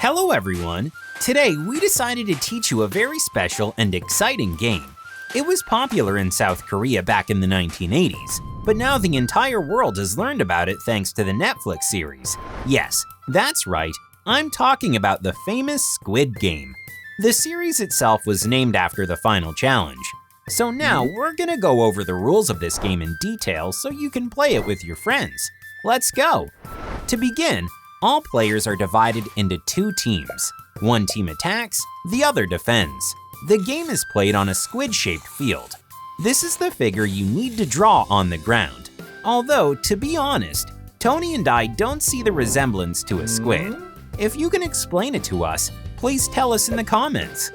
Hello everyone! Today we decided to teach you a very special and exciting game. It was popular in South Korea back in the 1980s, but now the entire world has learned about it thanks to the Netflix series. Yes, that's right, I'm talking about the famous Squid Game. The series itself was named after the final challenge. So now we're gonna go over the rules of this game in detail so you can play it with your friends. Let's go! To begin, all players are divided into two teams. One team attacks, the other defends. The game is played on a squid-shaped field. This is the figure you need to draw on the ground. Although, to be honest, Tony and I don't see the resemblance to a squid. If you can explain it to us, please tell us in the comments.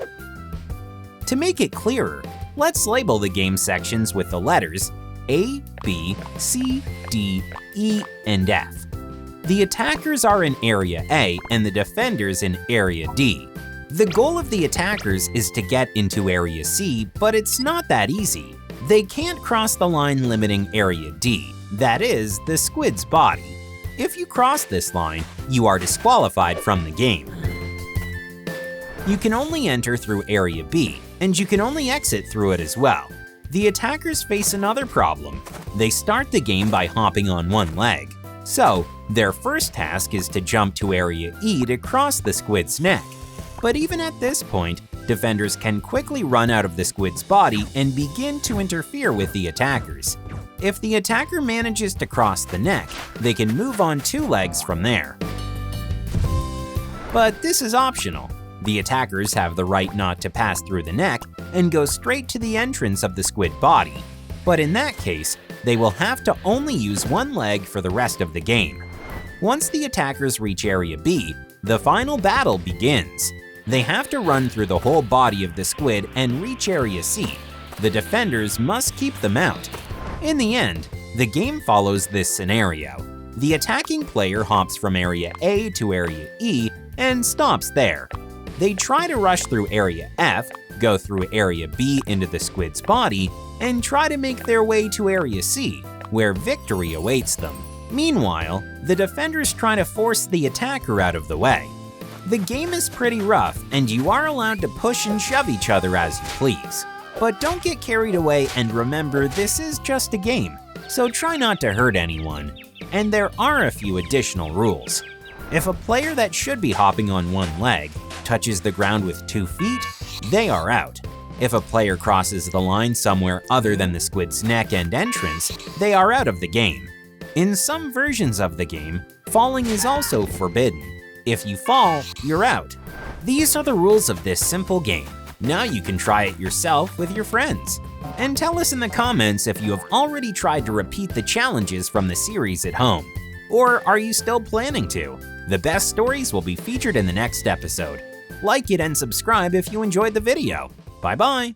To make it clearer, let's label the game sections with the letters A, B, C, D, E, and F. The attackers are in Area A and the defenders in Area D. The goal of the attackers is to get into Area C, but it's not that easy. They can't cross the line limiting Area D, that is, the squid's body. If you cross this line, you are disqualified from the game. You can only enter through Area B, and you can only exit through it as well. The attackers face another problem. They start the game by hopping on one leg. So, their first task is to jump to Area E to cross the squid's neck. But even at this point, defenders can quickly run out of the squid's body and begin to interfere with the attackers. If the attacker manages to cross the neck, they can move on two legs from there. But this is optional. The attackers have the right not to pass through the neck and go straight to the entrance of the squid body. But in that case, they will have to only use one leg for the rest of the game. Once the attackers reach Area B, the final battle begins. They have to run through the whole body of the squid and reach Area C. The defenders must keep them out. In the end, the game follows this scenario. The attacking player hops from Area A to Area E and stops there. They try to rush through Area F, go through Area B into the squid's body, and try to make their way to Area C, where victory awaits them. Meanwhile, the defenders try to force the attacker out of the way. The game is pretty rough, and you are allowed to push and shove each other as you please. But don't get carried away and remember this is just a game, so try not to hurt anyone. And there are a few additional rules. If a player that should be hopping on one leg touches the ground with 2 feet, they are out. If a player crosses the line somewhere other than the squid's neck and entrance, they are out of the game. In some versions of the game, falling is also forbidden. If you fall, you're out. These are the rules of this simple game. Now you can try it yourself with your friends. And tell us in the comments if you have already tried to repeat the challenges from the series at home. Or are you still planning to? The best stories will be featured in the next episode. Like it and subscribe if you enjoyed the video. Bye-bye!